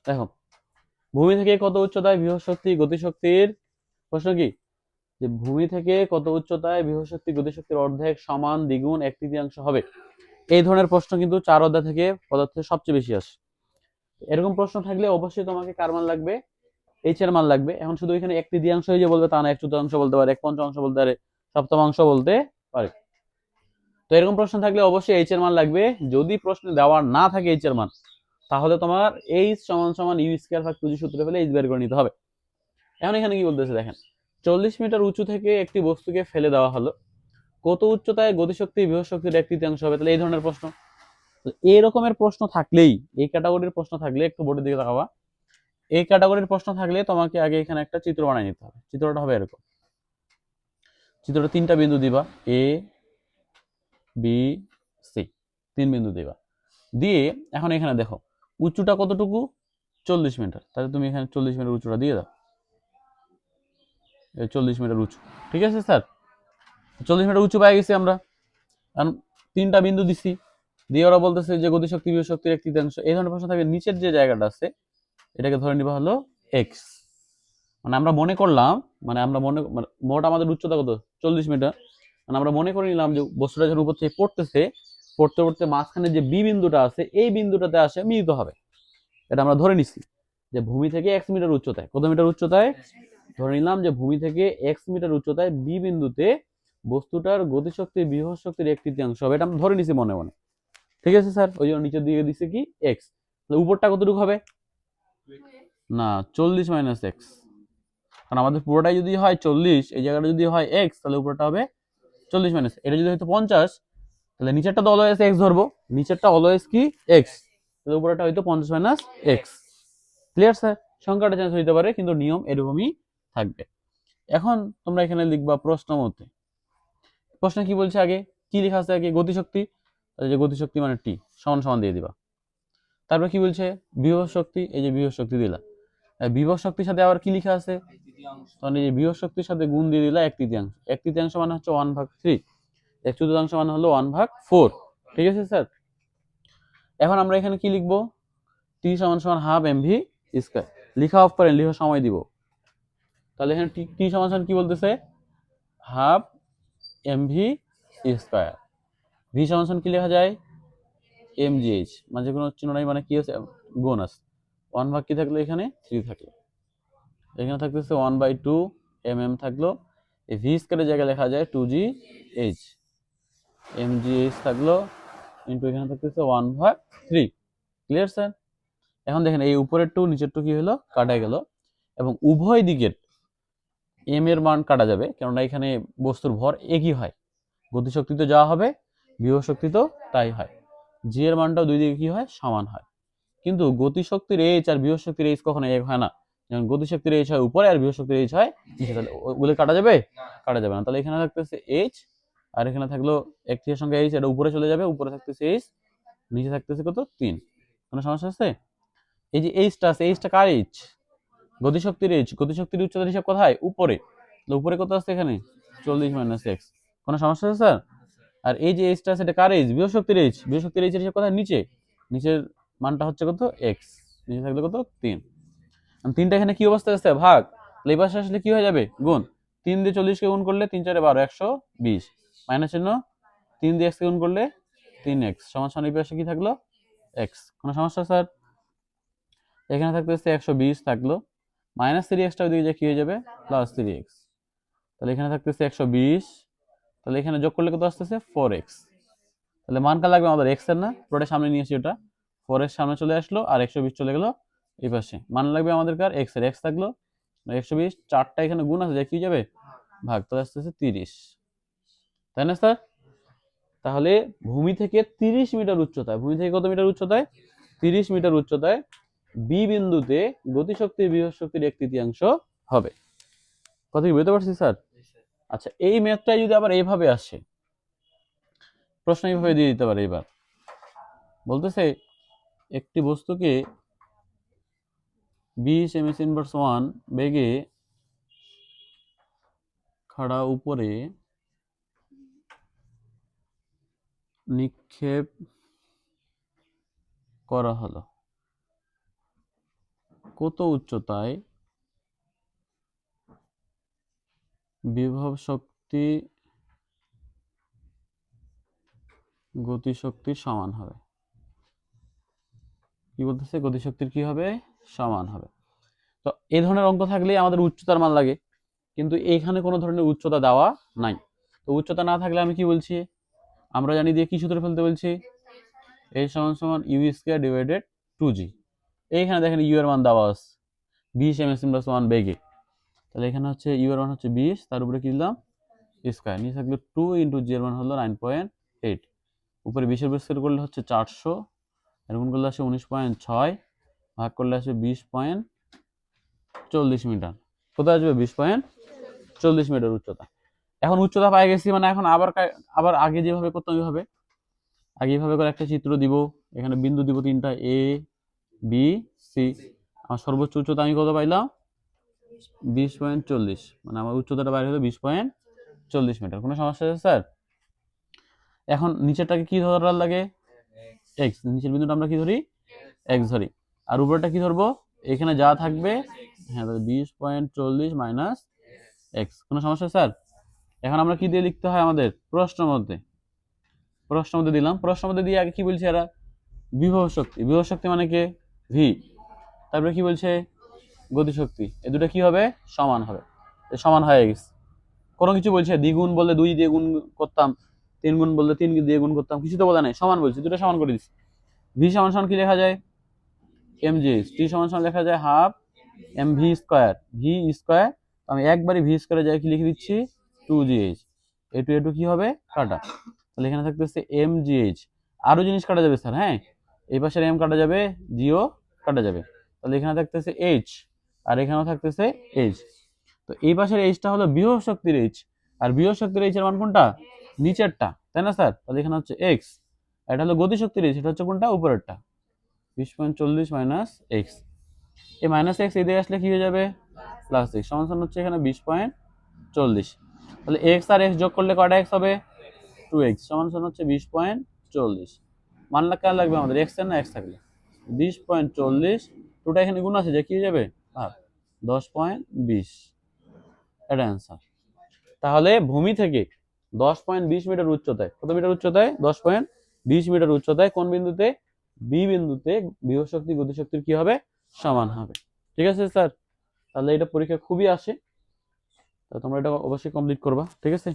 দেখো, ভূমি থেকে কত উচ্চতায় বিভব শক্তি গতিশক্তির প্রশ্ন কি, যে ভূমি থেকে কত উচ্চতায় বিভব শক্তি গতিশক্তির অর্ধেক সমান দ্বিগুণ এক তৃতীয়াংশ হবে। এই ধরনের প্রশ্ন কিন্তু 4 অধ্যায় থেকে পদার্থের সবচেয়ে বেশি আসে। এরকম প্রশ্ন থাকলে অবশ্যই তোমাকে কার মান লাগবে, এইচ এর মান লাগবে। এখন শুধু এখানে এক তৃতীয়াংশ যে বলবে তা না, এক চতুর্থাংশ বলতে পারে, এক পঞ্চমাংশ বলতে পারে, সপ্তমাংশ বলতে পারে। তো এরকম প্রশ্ন থাকলে অবশ্যই এইচ এর মান লাগবে। যদি প্রশ্নে দেওয়া না থাকে এইচ এর মান, তাহলে তোমার এইচ সমান সমান ইউ স্কয়ার ভাগ 2g সূত্রে ফেলে এইচ বের করে নিতে হবে। এখন এখানে কি বলতেছে দেখেন, 40 মিটার উঁচু থেকে একটি বস্তুকে ফেলে দেওয়া হলো, কত উচ্চতায় গতিশক্তি বিভব শক্তির এক তৃতীয়াংশ হবে। তাহলে এই ধরনের প্রশ্ন, এই রকমের প্রশ্ন থাকলেই, এই ক্যাটাগরির প্রশ্ন থাকলে, একটু বোর্ডের দিকে তাকাবা, এই ক্যাটাগরির প্রশ্ন থাকলে তোমাকে আগে এখানে একটা চিত্র বানিয়ে নিতে হবে। চিত্রটা হবে এরকম, চিত্রটা 3টা বিন্দু দিবা, এ বি সি, 3 বিন্দু দিবা, দিয়ে এখন এখানে দেখো উঁচুটা কতটুকু, 40 মিটার। তাহলে তুমি এখানে 40 মিটার উঁচুটা দিয়ে দাও, 40 মিটার উঁচু। ঠিক আছে স্যার, 40 মিটার উঁচু পাই গেছি আমরা। কারণ 3টা বিন্দু দিছি, দিয়ে ওরা বলতেছে যে গতিশক্তি বিভব শক্তির এক তৃতীয়াংশ। এই ধরনের প্রশ্ন থাকবে, নিচের যে জায়গাটা আছে এটাকে ধরে নিবা হলো এক্স। মানে আমরা মনে করলাম, মানে আমরা মোট আমাদের উচ্চতা কত, 40 মিটার। মানে আমরা মনে করে নিলাম যে বস্তুটা যখন উপর থেকে পড়তেছে, পড়তে পড়তে মাঝখানে যে বি বিন্দুটা আছে এই বিন্দুটাতে আসে মিলিত হবে। এটা আমরা ধরে নিছি যে ভূমি থেকে এক্স মিটার উচ্চতায়, কত মিটার উচ্চতায়, ধরে নিলাম যে ভূমি থেকে এক্স মিটার উচ্চতায় বি বিন্দুতে বস্তুটার গতিশক্তি বিভব শক্তির এক তৃতীয়াংশ হবে। এটা আমরা ধরে নিছি মনে মনে। ঠিক আছে স্যার, ওই জন্য নিচের দিকে দিছে কি এক্স। উপরটা কতটুকু হবে, না 40 মাইনাস এক্স, কারণ আমাদের পুরোটাই যদি হয় 40, এই জায়গাটা যদি হয় এক্স, তাহলে উপরটা হবে 40 মাইনাস, এটা যদি হয়তো 50, তাহলে নিচেরটা তো অলওয়েজ এক্স ধরবো, নিচেরটা অলওয়েজ কি এক্স, তাহলে উপরটা হয়তো 50 মাইনাস এক্স। ক্লিয়ার স্যার, সংখ্যাটা চেঞ্জ হইতে পারে কিন্তু নিয়ম এরকমই থাকবে। এখন তোমরা এখানে লিখবা প্রশ্ন মতে, প্রশ্ন কি বলছে আগে, কি লেখা আছে আগে, গতিশক্তি, তাহলে যে গতিশক্তি মানে টি সমান সমান দিয়ে দিবা। তারপর কি বলছে, বিভব শক্তি, এই যে বিভব শক্তি দিলা, বিভব শক্তির সাথে আবার কি লেখা আছে, তাহলে এই যে বিভব শক্তির সাথে গুণ দিয়ে দিলা এক তৃতীয়াংশ। এক তৃতীয়াংশ মানে হচ্ছে 1/3, এক চতুর্থাংশ মানে হলো 1/4। ঠিক আছে স্যার, এখন আমরা এখানে কি লিখবো, টি সমান সমান হাফ এম ভি স্কয়ার। লিখা অফ করেন, লিখার সময় দিব। তাহলে এখানে টি সমান সমান কি বলতেছে, half m v square. V সমান সমান কি লেখা যায়, এম জি এইচ, মাঝে কোনো চিহ্ন নাই, মানে কি আছে, গুণ আছে। 1 ভাগ কি থাকলো, এখানে 3 থাকলো, এখানে থাকতেছে 1/2 এম এম থাকলো, এই ভি স্কয়ারের জায়গায় লেখা যায় 2g h, m g h থাকলো, ইন্টু এখানে থাকতেছে 1/3। ক্লিয়ার স্যার, এখন দেখেন এই উপরের টু নিচের টু কি হলো, কাটা গেল, এবং উভয় দিকের এম এর মান কাটা যাবে, কেননা এখানে বস্তুর ভর একই হয়, গতিশক্তি তো যা হবে বিভব শক্তি তো তাই হয়, জি এর মানটাও দুই দিকে কি হয়, সমান হয়। কিন্তু গতিশক্তির এইচ আর বিভব শক্তির এইচ কখনো এক হয় না, যেমন গতিশক্তির এইচ হয় উপরে আর বিভব শক্তির এইচ হয় নিচে, তাহলে ওগুলো কাটা যাবে, কাটা যাবে না। তাহলে এখানে থাকতেছে এইচ, আর এখানে থাকলো একটির সঙ্গে এইচ, এটা উপরে চলে যাবে, উপরে থাকতেছে এইচ, নিচে থাকতেছে কত 3। কোনো সমস্যা আছে, এই যে এইচটা আছে, এইচটা কার এইচ, গতিশক্তির এইচ, গতিশক্তির উচ্চতার হিসাব কোথায়, উপরে, উপরে কত আছে এখানে 40 মাইনাস এক্স। কোনো সমস্যা আছে স্যার, আর এই যে এইচটা আছে এটা কার এইচ, বিভব শক্তির এইচ, বিভব শক্তির এইচের হিসাব কোথায়, নিচে, নিচের মানটা হচ্ছে কত এক্স, নিচে থাকলে কত 3। 3টা এখানে কি অবস্থায় আছে, ভাগ, এই পাশে আসলে কি হয়ে যাবে, গুণ। 3 দিয়ে 40কে গুণ করলে 3 4 12, 120, মাইনাস চিহ্ন, 3 দিয়ে x কে গুণ করলে 3x সমান সমান, এই পাশে কি থাকলো x। কোনো সমস্যা স্যার, এখানে থাকতেছে 120 থাকলো, মাইনাস 3x টা ওইদিকে কি হয়ে যাবে, প্লাস 3x। তাহলে এখানে থাকতেছে 120, তাহলে এখানে যোগ করলে কত আসতেছে 4x। তাহলে মান কার লাগবে আমাদের, x এর না, পুরোটা সামনে নিয়ে আসি, ওটা 4x সামনে চলে আসলো, আর 120 চলে গেল এই পাশে, মান লাগবে আমাদের কার, x এর, x থাকলো 120, 4টা এখানে গুণ আছে, যা কি যাবে ভাগ, তো আসতেছে 30, তাই না স্যার। তাহলে ভূমি থেকে 30 মিটার উচ্চতায়, ভূমি থেকে কত মিটার উচ্চতায়, 30 মিটার উচ্চতায় বি বিন্দুতে গতিশক্তির বিভব শক্তির এক তৃতীয়াংশ হবে। কথা কি বুঝতে পারছি স্যার। আচ্ছা, এই ম্যাথটাই যদি আবার এইভাবে আসে, প্রশ্ন এইভাবে দিয়ে দিতে পারে, এবার বলতেছে একটি বস্তুকে 20 ms ইনভার্স 1 বেগে খাড়া উপরে নিক্ষেপ করা হলো, কত উচ্চতায় বিভব শক্তি গতিশক্তির সমান হবে। কি বলতেছে? গতিশক্তির কি হবে? সমান হবে। তো এই ধরনের অঙ্ক থাকলে আমাদের উচ্চতার মান লাগে, কিন্তু এখানে কোনো ধরনের উচ্চতা দেওয়া নাই। তো উচ্চতা না থাকলে আমি কি বলছি? আমরা জানি দিয়ে কি সূত্র ফেলতে বলছি? a সমান সমান ইউ স্কয়ার ডিভাইডেড 2g। এইখানে দেখেন ইউ এর মান দেওয়া আছে 20 m/s বেগে। তাহলে এখানে হচ্ছে ইউ এর মান হচ্ছে 20, তার উপরে কি দিলাম? স্কয়ার। নিচে থাকলো 2 ইন্টু জি এর মান হলো 9.8। উপরে 20 এর স্কয়ার করলে হচ্ছে 400, এর গুণ করলে আসে 19.6, ভাগ করলে আসে 20.40 মিটার। কোথায় আসবে? 20.40 মিটার উচ্চতা। এখন উচ্চতা পাই গেছি, মানে এখন আবার আগে যেভাবে করতাম ওইভাবে আগে এইভাবে করে একটা চিত্র দিব। এখানে বিন্দু দিব তিনটা, এ বি সি। আমার সর্বোচ্চ উচ্চতা আমি কত পাইলাম? 20.40, মানে আমার উচ্চতাটা বাইরে হলো 20.40 মিটার। কোনো সমস্যা আছে স্যার? এখন নিচেরটাকে কি ধরার লাগে? এক্স। নিচের বিন্দুটা আমরা কি ধরি? এক্স ধরি। আর উপরটা কি ধরবো? এখানে যা থাকবে, হ্যাঁ 20.40 মাইনাস এক্স। কোনো সমস্যা স্যার? এখন আমরা কি দিয়ে লিখতে হয় আমাদের? প্রশ্নের মধ্যে দিলাম। প্রশ্নের মধ্যে দিয়ে আগে কি বলছে এরা? বিভব শক্তি। বিভব শক্তি মানে কি? ভি। তারপরে কি বলছে? গতিশক্তি। এই দুটো কি হবে? সমান হবে। সমান হয়ে গেছে। কোনো কিছু বলছে দ্বিগুণ বললে 2 দিয়ে গুণ করতাম, 3 গুণ বললে 3 দিয়ে গুণ করতাম, কিছু তো বলা নাই, সমান বলছে, দুটো সমান করে দিচ্ছি। ভি সমান সমান কি লেখা যায়? mgh। টি সমান সমান লেখা যায় half mv square. V square আমি একবারই ভি স্কয়ারে যাই কি লিখে দিচ্ছি? 2gh। এটু কি হবে? কাটা। তাহলে এখানে থাকতেছে mgh। আরো জিনিস কাটা যাবে স্যার, হ্যাঁ, এই পাশের m কাটা যাবে, জিও কাটা যাবে। তাহলে এখানে থাকতেছে h, আর এখানেও থাকতেছে h। তো এই পাশের এইচটা হলো বিভব শক্তির এইচ, আর বিভব শক্তির এইচ এর মান কোনটা? নিচেরটা, তাই না স্যার? তাহলে এখানে হচ্ছে এক্স। এটা হলো গতি শক্তির এইচ, এটা হচ্ছে কোনটা? উপরেরটা। 20.40 মাইনাস এক্স। এই মাইনাস এক্স এদিকে আসলে কি হয়ে যাবে? Plus x. সমান সমান হচ্ছে এখানে 20.40। তাহলে এক্স আর এক্স যোগ করলে কয়টা এক্স হবে? 2x। সমান সমান হচ্ছে 20.40। মান কার লাগবে আমাদের? এক্স এর না এক্স থাকলে 20.40, টুটা এখানে গুণ আছে যে কি হয়ে যাবে? 10.20। এটা অ্যান্সার। তাহলে ভূমি থেকে 10.20 মিটার উচ্চতায়, কত মিটার উচ্চতায়? 10.20 মিটার উচ্চতায় কোন বিন্দুতে? বি বিন্দুতে বিভব শক্তি গতিশক্তির কি হবে? সমান হবে। ঠিক আছে স্যার? তাহলে এটা পরীক্ষা খুবই আসে, তা তোমরা এটা অবশ্যই কমপ্লিট করবা। ঠিক আছে?